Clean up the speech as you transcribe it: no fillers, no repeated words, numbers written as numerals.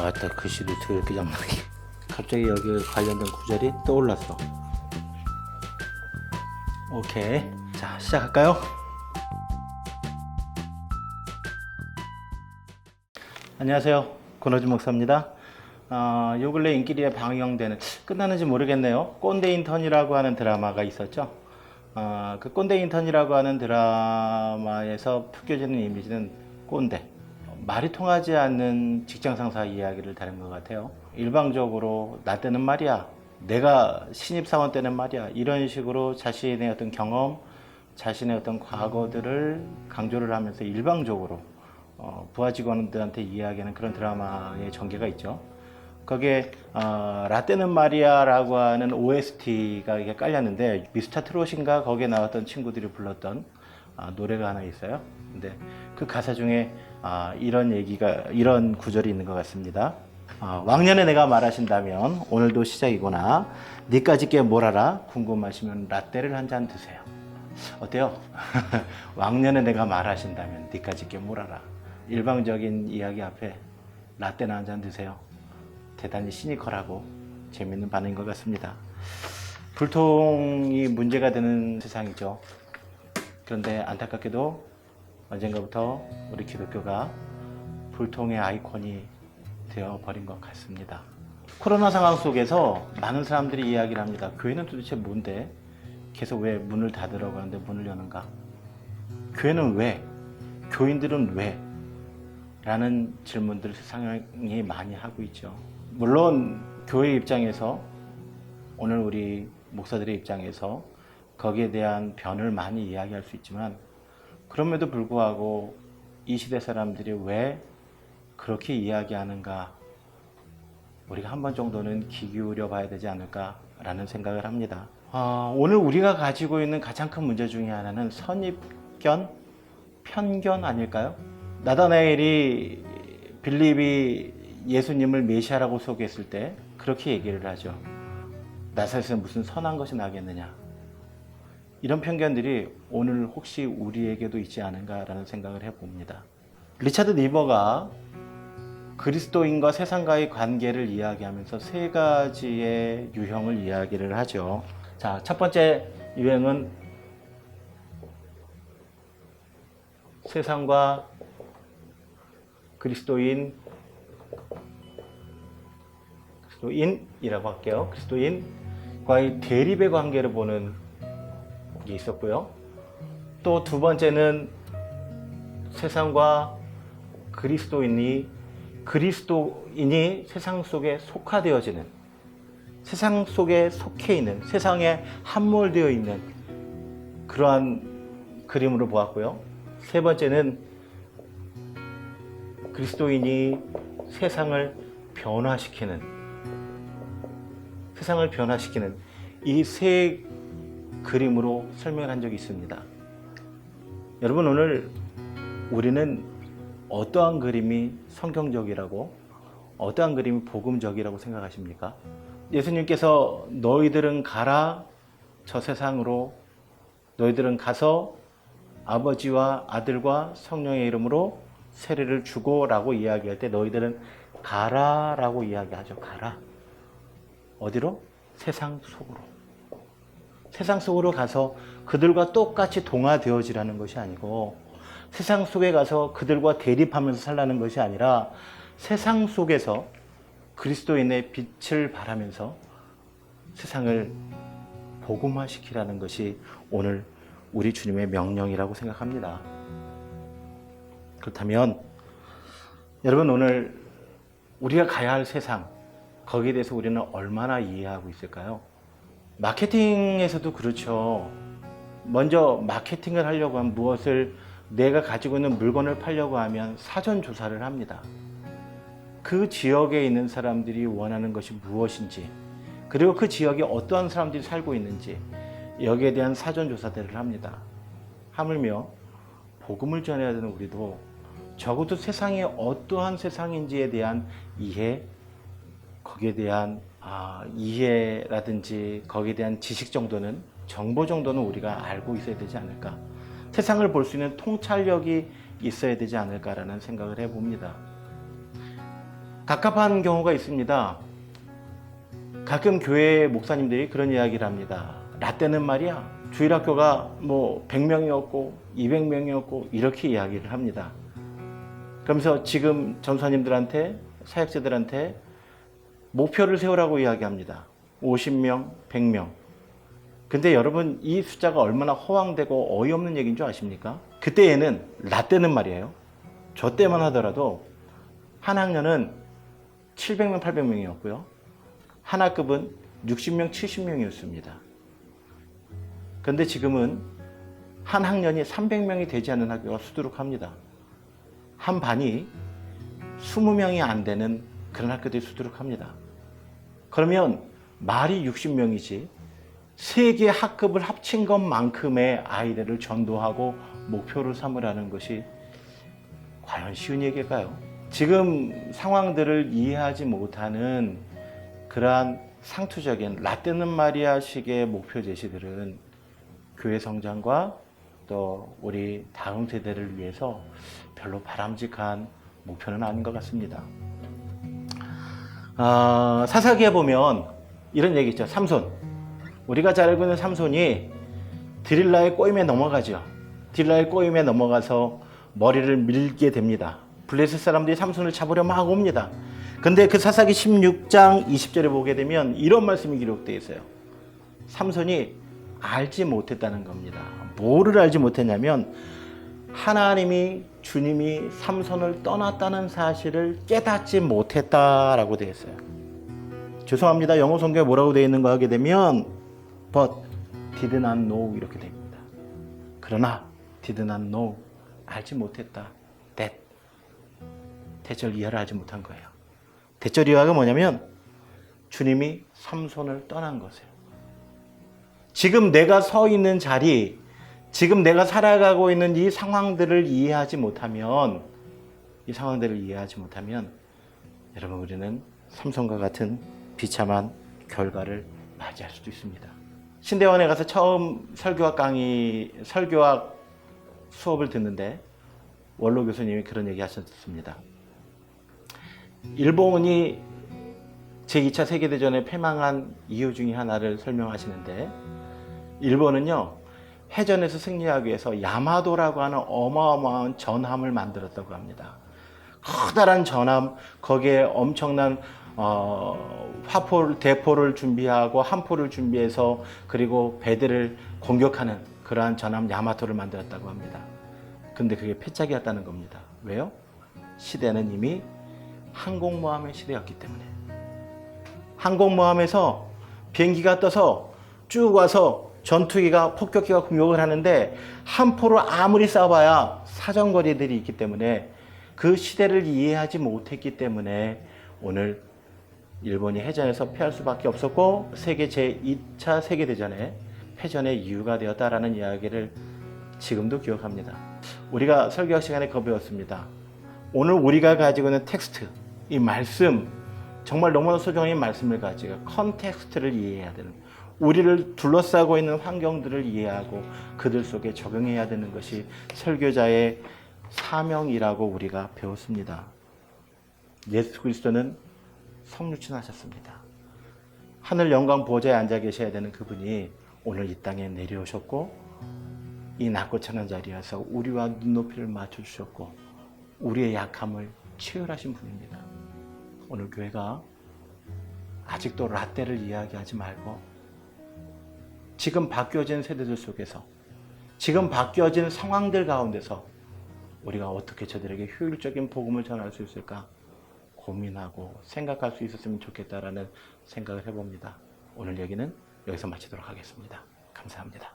아따 글씨도 더럽게 잡네. 갑자기 여기 관련된 구절이 떠올랐어. 오케이, 자 시작할까요? 안녕하세요, 권호준 목사입니다. 요 근래 인기리에 방영되는, 끝나는지 모르겠네요, 꼰대 인턴이라고 하는 드라마가 있었죠. 그 꼰대 인턴이라고 하는 드라마에서 풍겨지는 이미지는 꼰대, 말이 통하지 않는 직장 상사 이야기를 다룬 것 같아요. 일방적으로 나 때는 말이야, 내가 신입사원 때는 말이야, 이런 식으로 자신의 어떤 경험, 자신의 어떤 과거들을 강조를 하면서 일방적으로 부하 직원들한테 이야기하는 그런 드라마의 전개가 있죠. 거기에 라떼는 말이야 라고 하는 OST가 이게 깔렸는데, 미스터 트롯인가 거기에 나왔던 친구들이 불렀던 노래가 하나 있어요. 근데 그 가사 중에 이런 구절이 있는 것 같습니다. 왕년에 내가 말하신다면 오늘도 시작이구나, 니까짓 게 뭘 알아? 궁금하시면 라떼를 한 잔 드세요. 어때요? 왕년에 내가 말하신다면 니까짓 게 뭘 알아? 일방적인 이야기 앞에 라떼나 한 잔 드세요. 대단히 시니컬하고 재밌는 반응인 것 같습니다. 불통이 문제가 되는 세상이죠. 그런데 안타깝게도 언젠가부터 우리 기독교가 불통의 아이콘이 되어버린 것 같습니다. 코로나 상황 속에서 많은 사람들이 이야기를 합니다. 교회는 도대체 뭔데? 계속 왜 문을 닫으라고 하는데 문을 여는가? 교회는 왜? 교인들은 왜? 라는 질문들을 세상이 많이 하고 있죠. 물론 교회 입장에서, 오늘 우리 목사들의 입장에서 거기에 대한 변을 많이 이야기할 수 있지만, 그럼에도 불구하고 이 시대 사람들이 왜 그렇게 이야기하는가, 우리가 한 번 정도는 귀 기울여 봐야 되지 않을까라는 생각을 합니다. 오늘 우리가 가지고 있는 가장 큰 문제 중에 하나는 선입견, 편견 아닐까요? 나다나엘이 빌립이 예수님을 메시아라고 소개했을 때 그렇게 얘기를 하죠. 나사렛에서 무슨 선한 것이 나겠느냐. 이런 편견들이 오늘 혹시 우리에게도 있지 않은가라는 생각을 해봅니다. 리차드 니버가 그리스도인과 세상과의 관계를 이야기하면서 세 가지의 유형을 이야기를 하죠. 자, 첫 번째 유형은 세상과 그리스도인이라고 할게요. 그리스도인과의 대립의 관계를 보는 게 있었고요. 또 두 번째는 세상과 그리스도인이 세상 속에 속화되어지는, 세상 속에 속해 있는, 세상에 함몰되어 있는 그러한 그림으로 보았고요. 세 번째는 그리스도인이 세상을 변화시키는 이 세 그림으로 설명한 적이 있습니다. 여러분, 오늘 우리는 어떠한 그림이 성경적이라고, 어떠한 그림이 복음적이라고 생각하십니까? 예수님께서 너희들은 가라, 저 세상으로, 너희들은 가서 아버지와 아들과 성령의 이름으로 세례를 주고 라고 이야기할 때 너희들은 가라 라고 이야기하죠. 가라. 어디로? 세상 속으로. 세상 속으로 가서 그들과 똑같이 동화되어지라는 것이 아니고, 세상 속에 가서 그들과 대립하면서 살라는 것이 아니라, 세상 속에서 그리스도인의 빛을 발하면서 세상을 복음화시키라는 것이 오늘 우리 주님의 명령이라고 생각합니다. 그렇다면 여러분, 오늘 우리가 가야 할 세상, 거기에 대해서 우리는 얼마나 이해하고 있을까요? 마케팅에서도 그렇죠. 먼저 마케팅을 하려고 하면, 무엇을 내가 가지고 있는 물건을 팔려고 하면 사전 조사를 합니다. 그 지역에 있는 사람들이 원하는 것이 무엇인지, 그리고 그 지역에 어떠한 사람들이 살고 있는지, 여기에 대한 사전 조사들을 합니다. 하물며 복음을 전해야 되는 우리도 적어도 세상이 어떠한 세상인지에 대한 이해, 거기에 대한 이해라든지 거기에 대한 지식 정도는, 정보 정도는 우리가 알고 있어야 되지 않을까. 세상을 볼 수 있는 통찰력이 있어야 되지 않을까라는 생각을 해봅니다. 갑갑한 경우가 있습니다. 가끔 교회 목사님들이 그런 이야기를 합니다. 라떼는 말이야, 주일학교가 뭐 100명이었고 200명이었고 이렇게 이야기를 합니다. 그러면서 지금 전사님들한테, 사역자들한테 목표를 세우라고 이야기합니다. 50명, 100명. 근데 여러분, 이 숫자가 얼마나 허황되고 어이없는 얘기인 줄 아십니까? 그때에는 라떼는 말이에요. 저 때만 하더라도 한 학년은 700명, 800명이었고요. 한 학급은 60명, 70명이었습니다. 그런데 지금은 한 학년이 300명이 되지 않는 학교가 수두룩합니다. 한 반이 20명이 안 되는 그런 학교들이 수두룩합니다. 그러면 말이 60명이지 3개 학급을 합친 것만큼의 아이들을 전도하고 목표를 삼으라는 것이 과연 쉬운 얘기일까요? 지금 상황들을 이해하지 못하는 그러한 상투적인 라떼는 마리아식의 목표 제시들은 교회 성장과 또 우리 다음 세대를 위해서 별로 바람직한 목표는 아닌 것 같습니다. 사사기에 보면 이런 얘기 있죠. 삼손. 우리가 잘 알고 있는 삼손이 드릴라의 꼬임에 넘어가죠. 드릴라의 꼬임에 넘어가서 머리를 밀게 됩니다. 블레셋 사람들이 삼손을 잡으려 막 옵니다. 근데 그 사사기 16장 20절에 보게 되면 이런 말씀이 기록되어 있어요. 삼손이 알지 못했다는 겁니다. 뭐를 알지 못했냐면 하나님이, 주님이 삼손을 떠났다는 사실을 깨닫지 못했다라고 되어 있어요. 죄송합니다. 영어 성경에 뭐라고 되어 있는가 하게 되면 but did not know 이렇게 됩니다. 그러나 did not know, 알지 못했다. that 대절 이해를 하지 못한 거예요. 대절 이해가 뭐냐면 주님이 삼손을 떠난 것이에요. 지금 내가 서 있는 자리, 지금 내가 살아가고 있는 이 상황들을 이해하지 못하면, 여러분, 우리는 삼손과 같은 비참한 결과를 맞이할 수도 있습니다. 신대원에 가서 처음 설교학 수업을 듣는데 원로 교수님이 그런 얘기 하셨습니다. 일본이 제2차 세계대전에 패망한 이유 중에 하나를 설명하시는데, 일본은요, 해전에서 승리하기 위해서 야마도라고 하는 어마어마한 전함을 만들었다고 합니다. 커다란 전함, 거기에 엄청난 대포를 준비하고 함포를 준비해서 그리고 배들을 공격하는 그러한 전함 야마토를 만들었다고 합니다. 근데 그게 패착이었다는 겁니다. 왜요? 시대는 이미 항공모함의 시대였기 때문에. 항공모함에서 비행기가 떠서 쭉 와서 전투기가, 폭격기가 공격을 하는데 함포로 아무리 쏴봐야 사정거리들이 있기 때문에 그 시대를 이해하지 못했기 때문에 오늘 일본이 해전에서 패할 수밖에 없었고 세계 제2차 세계대전에 패전의 이유가 되었다라는 이야기를 지금도 기억합니다. 우리가 설교학 시간에 그거 배웠습니다. 오늘 우리가 가지고 있는 텍스트, 이 말씀, 정말 너무나 소중한 말씀을 가지고 컨텍스트를 이해해야 되는, 우리를 둘러싸고 있는 환경들을 이해하고 그들 속에 적용해야 되는 것이 설교자의 사명이라고 우리가 배웠습니다. 예수 그리스도는 성육신하셨습니다. 하늘 영광 보좌에 앉아 계셔야 되는 그분이 오늘 이 땅에 내려오셨고 이 낮고 천한 자리에서 우리와 눈높이를 맞춰주셨고 우리의 약함을 치유하신 분입니다. 오늘 교회가 아직도 라떼를 이야기하지 말고 지금 바뀌어진 세대들 속에서, 지금 바뀌어진 상황들 가운데서 우리가 어떻게 저들에게 효율적인 복음을 전할 수 있을까 고민하고 생각할 수 있었으면 좋겠다라는 생각을 해봅니다. 오늘 얘기는 여기서 마치도록 하겠습니다. 감사합니다.